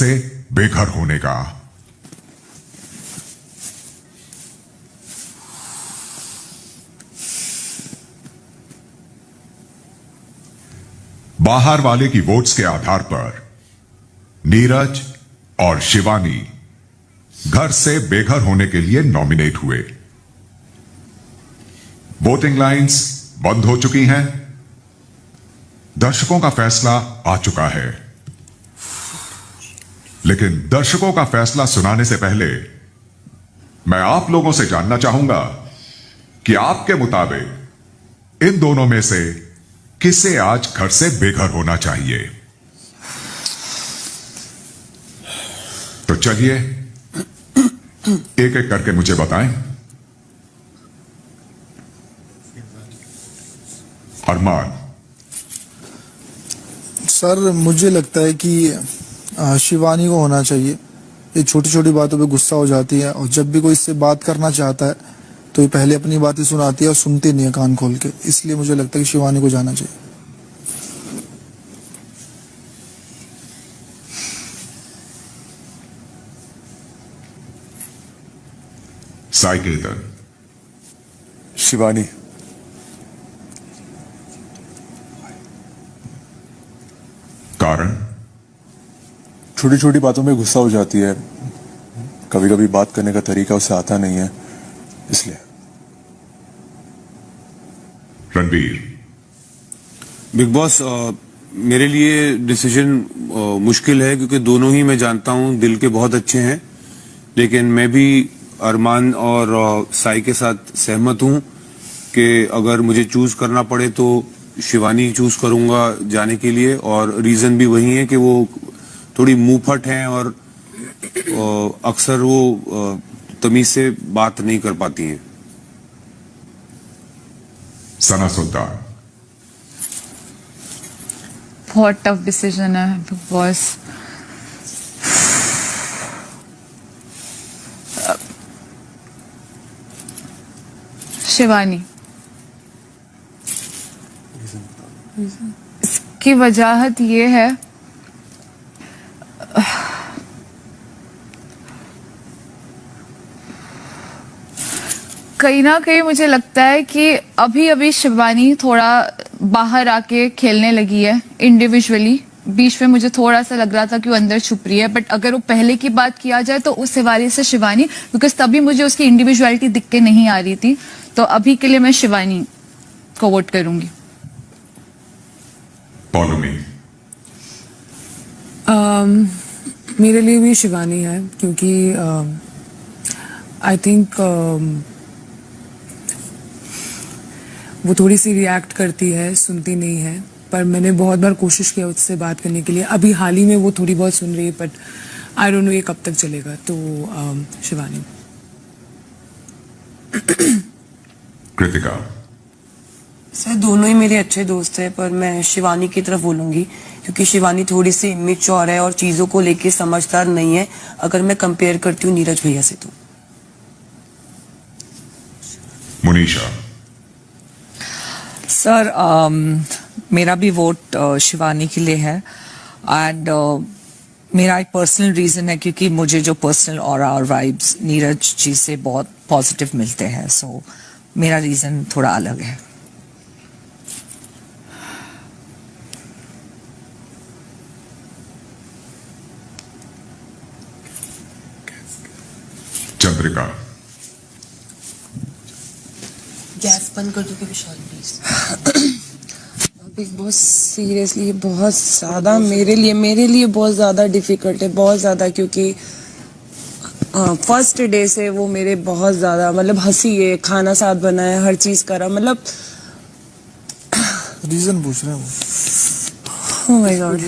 से बेघर होने का। बाहर वाले की वोट्स के आधार पर नीरज और शिवानी घर से बेघर होने के लिए नॉमिनेट हुए। वोटिंग लाइंस बंद हो चुकी हैं। दर्शकों का फैसला आ चुका है, लेकिन दर्शकों का फैसला सुनाने से पहले मैं आप लोगों से जानना चाहूंगा कि आपके मुताबिक इन दोनों में से किसे आज घर से बेघर होना चाहिए। तो चलिए एक एक करके मुझे बताएं। अरमान। सर, मुझे लगता है कि शिवानी को होना चाहिए। ये छोटी छोटी बातों पे गुस्सा हो जाती है, और जब भी कोई इससे बात करना चाहता है तो ये पहले अपनी बातें सुनाती है और सुनती नहीं है कान खोल के। इसलिए मुझे लगता है कि शिवानी को जाना चाहिए। साइकिल। शिवानी। कारण? छोटी छोटी बातों में गुस्सा हो जाती है, कभी कभी बात करने का तरीका उसे आता नहीं है, इसलिए। रणवीर। बिग बॉस, मेरे लिए डिसीजन मुश्किल है, क्योंकि दोनों ही मैं जानता हूं दिल के बहुत अच्छे हैं, लेकिन मैं भी अरमान और साई के साथ सहमत हूं कि अगर मुझे चूज करना पड़े तो शिवानी चूज करूंगा जाने के लिए। और रीजन भी वही है कि वो थोड़ी मुंहफट हैं और अक्सर वो तमीज से बात नहीं कर पाती हैं। सना सुल्तान। बहुत टफ डिसीजन है बिग बॉस। शिवानी। इसकी वजह ये है, कहीं ना कहीं मुझे लगता है कि अभी अभी शिवानी थोड़ा बाहर आके खेलने लगी है इंडिविजुअली। बीच में मुझे थोड़ा सा लग रहा था कि वो अंदर छुप रही है, बट अगर वो पहले की बात किया जाए तो उस हवाले से शिवानी, बिकॉज तभी मुझे उसकी इंडिविजुअलिटी दिख के नहीं आ रही थी। तो अभी के लिए मैं शिवानी को वोट करूंगी। मेरे लिए भी शिवानी है, क्योंकि आई थिंक वो थोड़ी सी रिएक्ट करती है, सुनती नहीं है। पर मैंने बहुत बार कोशिश किया उससे बात करने के लिए। अभी हाल ही में वो थोड़ी बहुत सुन रही है, बट आई डोंट नो ये कब तक चलेगा। तो शिवानी। कृतिका। सर, दोनों ही मेरे अच्छे दोस्त हैं, पर मैं शिवानी की तरफ बोलूंगी, क्योंकि शिवानी थोड़ी सी इमेच्योर है और चीजों को लेके समझदार नहीं है, अगर मैं कंपेयर करती हूँ नीरज भैया से। तो मुनीषा। सर, मेरा भी वोट शिवानी के लिए है, एंड मेरा एक पर्सनल रीजन है, क्योंकि मुझे जो पर्सनल और वाइब्स नीरज जी से बहुत पॉजिटिव मिलते हैं। सो मेरा रीजन थोड़ा अलग है। चंद्रिका। गैस बंद कर दो विशाल प्लीज। बिग बॉस सीरियसली बहुत ज्यादा मेरे लिए बहुत ज्यादा डिफिकल्ट है, बहुत ज्यादा, क्योंकि फर्स्ट डे से वो मेरे बहुत ज्यादा मतलब हंसी है, खाना साथ बनाया, हर चीज करा, मतलब रीजन पूछ रहे हैं वो। Oh my God.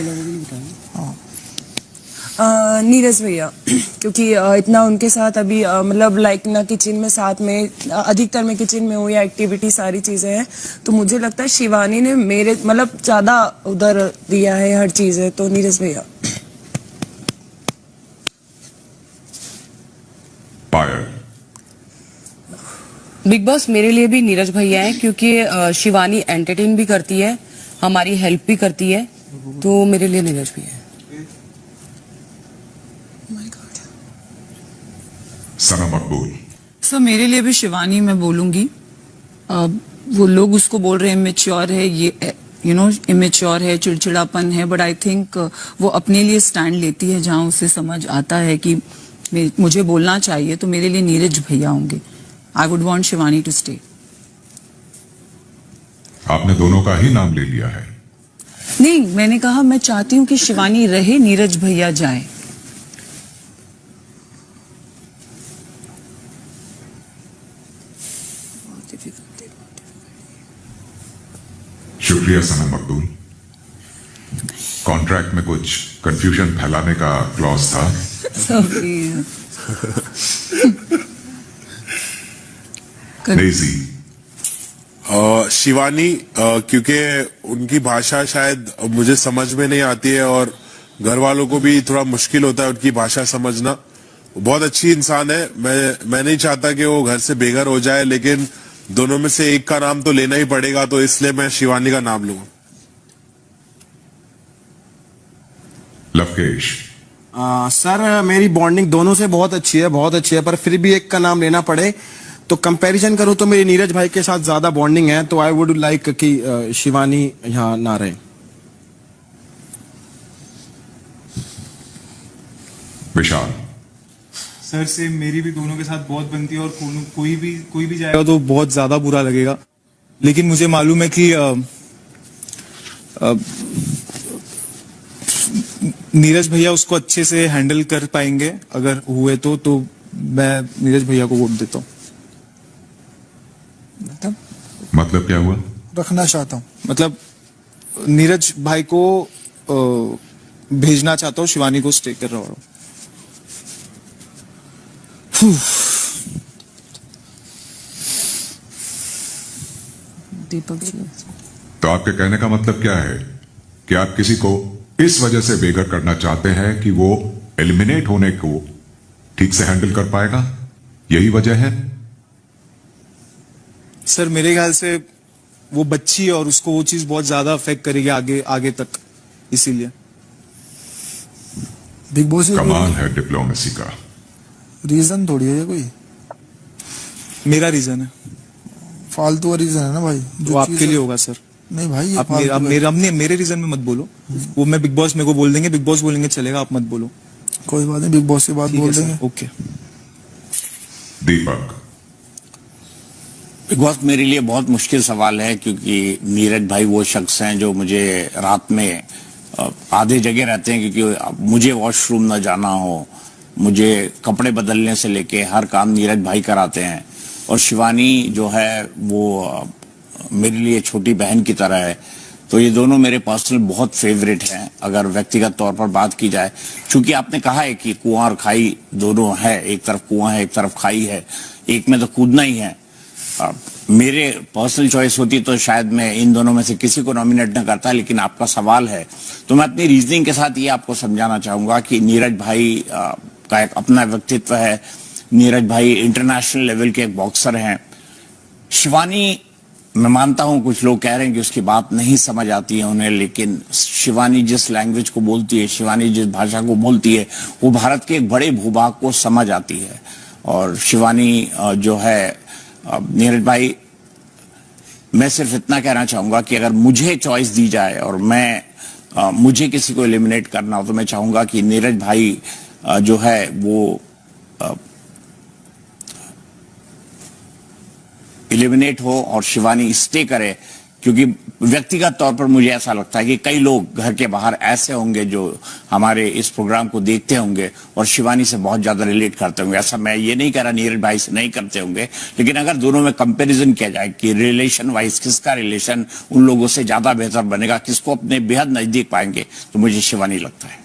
नीरज भैया, क्योंकि इतना उनके साथ अभी मतलब लाइक ना किचन में साथ में, अधिकतर मैं किचन में हूँ या एक्टिविटी सारी चीजें हैं, तो मुझे लगता है शिवानी ने मेरे मतलब ज्यादा उधर दिया है हर चीज है। तो नीरज भैया। पायल। बिग बॉस, मेरे लिए भी नीरज भैया है, क्योंकि शिवानी एंटरटेन भी करती है, हमारी हेल्प भी करती है, तो मेरे लिए नीरज भैया है। सना मकबूल। सर मेरे लिए भी शिवानी मैं बोलूंगी, वो लोग उसको बोल रहे हैं इमेच्योर है, ये इमेच्योर है, चिड़चिड़ापन है, बट आई थिंक वो अपने लिए स्टैंड लेती है जहां उसे समझ आता है कि मुझे बोलना चाहिए, तो मेरे लिए नीरज भैया होंगे। I would want Shivani to stay. आपने दोनों का ही नाम ले लिया है। नहीं, मैंने कहा मैं चाहती हूँ कि शिवानी रहे, नीरज भैया जाए। शुक्रिया सना मकबूल। कॉन्ट्रैक्ट में कुछ कंफ्यूजन फैलाने का क्लॉज था। डेज़ी। शिवानी, क्योंकि उनकी भाषा शायद मुझे समझ में नहीं आती है और घर वालों को भी थोड़ा मुश्किल होता है उनकी भाषा समझना। वो बहुत अच्छी इंसान है, मैं नहीं चाहता कि वो घर से बेघर हो जाए, लेकिन दोनों में से एक का नाम तो लेना ही पड़ेगा, तो इसलिए मैं शिवानी का नाम लूंगा। लवकेश। सर मेरी बॉन्डिंग दोनों से बहुत अच्छी है, पर फिर भी एक का नाम लेना पड़े तो कंपैरिजन करूं तो मेरी नीरज भाई के साथ ज्यादा बॉन्डिंग है, तो आई वुड लाइक कि शिवानी यहाँ ना रहे। विशाल। सर से मेरी भी दोनों के साथ बहुत बनती है और कोई भी जाएगा तो बहुत ज्यादा बुरा लगेगा, लेकिन मुझे मालूम है कि नीरज भैया उसको अच्छे से हैंडल कर पाएंगे। अगर हुए तो मैं नीरज भैया को वोट देता हूँ। मतलब क्या हुआ? रखना चाहता हूँ, मतलब नीरज भाई को भेजना चाहता हूँ, शिवानी को स्टे कर रहा हूँ। दीपक जी, तो आपके कहने का मतलब क्या है कि आप किसी को इस वजह से बेघर करना चाहते हैं कि वो एलिमिनेट होने को ठीक से हैंडल कर पाएगा, यही वजह है? सर मेरे ख्याल से वो बच्ची है और उसको वो चीज बहुत ज्यादा अफेक्ट करेगी आगे तक, इसीलिए। बिग बॉस कमाल है डिप्लोमेसी का। रीजन थोड़ी है ये कोई, मेरा रीजन है, फालतू का रीजन है ना भाई, वो आपके लिए होगा सर। नहीं भाई, ये आप फालतू है। मेरे रीजन में मत बोलो, वो मैं बिग बॉस मेरे को बोल देंगे, बिग बॉस बोलेंगे चलेगा, आप मत बोलो। कोई बात नहीं, बिग बॉस की बात ठीक है बोल सर, देंगे। ओके। दीपक। बिग बॉस मेरे लिए बहुत मुश्किल सवाल है, क्योंकि नीरज भाई वो शख्स हैं जो मुझे रात में आधे जगह रहते हैं, क्योंकि मुझे वॉशरूम ना जाना हो, मुझे कपड़े बदलने से लेके हर काम नीरज भाई कराते हैं। और शिवानी जो है वो मेरे लिए छोटी बहन की तरह है, तो ये दोनों मेरे पर्सनल बहुत फेवरेट हैं अगर व्यक्तिगत तौर पर बात की जाए। चूंकि आपने कहा है कि कुआं और खाई दोनों है, एक तरफ कुआं है एक तरफ खाई है, एक में तो कूदना ही है। मेरे पर्सनल चॉइस होती तो शायद मैं इन दोनों में से किसी को नॉमिनेट न करता, लेकिन आपका सवाल है तो मैं अपनी रीजनिंग के साथ ये आपको समझाना चाहूंगा कि नीरज भाई का एक अपना व्यक्तित्व है। नीरज भाई इंटरनेशनल लेवल के एक बॉक्सर हैं। शिवानी, मैं मानता हूं कुछ लोग कह रहे हैं कि उसकी बात नहीं समझ आती है उन्हें, लेकिन शिवानी जिस लैंग्वेज को बोलती है, शिवानी जिस भाषा को बोलती है, वो भारत के एक बड़े भूभाग को समझ आती है। और शिवानी जो है, नीरज भाई, मैं सिर्फ इतना कहना चाहूंगा कि अगर मुझे चॉइस दी जाए और मुझे किसी को एलिमिनेट करना हो, तो मैं चाहूंगा कि नीरज भाई जो है वो एलिमिनेट हो और शिवानी स्टे करे, क्योंकि व्यक्तिगत तौर पर मुझे ऐसा लगता है कि कई लोग घर के बाहर ऐसे होंगे जो हमारे इस प्रोग्राम को देखते होंगे और शिवानी से बहुत ज्यादा रिलेट करते होंगे। ऐसा मैं ये नहीं कह रहा नीरज भाई से नहीं करते होंगे, लेकिन अगर दोनों में कंपैरिजन किया जाए कि रिलेशन वाइज किसका रिलेशन उन लोगों से ज्यादा बेहतर बनेगा, किसको अपने बेहद नजदीक पाएंगे, तो मुझे शिवानी लगता है।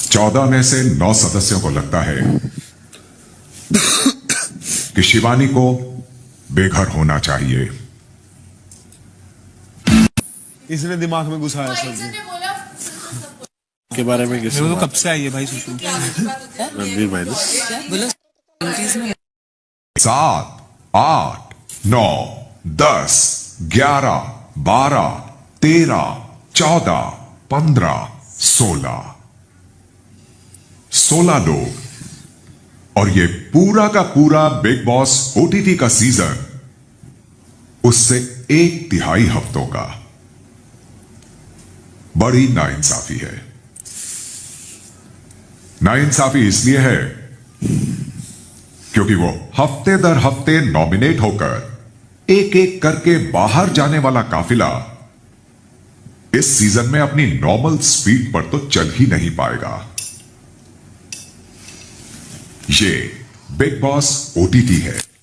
14 में से 9 सदस्यों को लगता है कि शिवानी को बेघर होना चाहिए। इसने दिमाग में घुसाया सर के बारे में किसी तो कब से आई है भाई सुशु? रणवीर भाई ने 7, 8, 9, 10, 11, 12, 13, 14, 15, 16 लोग, और ये पूरा का पूरा बिग बॉस ओटीटी का सीजन उससे 1/3 हफ्तों का। बड़ी नाइंसाफी है। नाइंसाफी इसलिए है क्योंकि वो हफ्ते दर हफ्ते नॉमिनेट होकर एक एक करके बाहर जाने वाला काफिला इस सीजन में अपनी नॉर्मल स्पीड पर तो चल ही नहीं पाएगा। ये बिग बॉस ओटीटी है।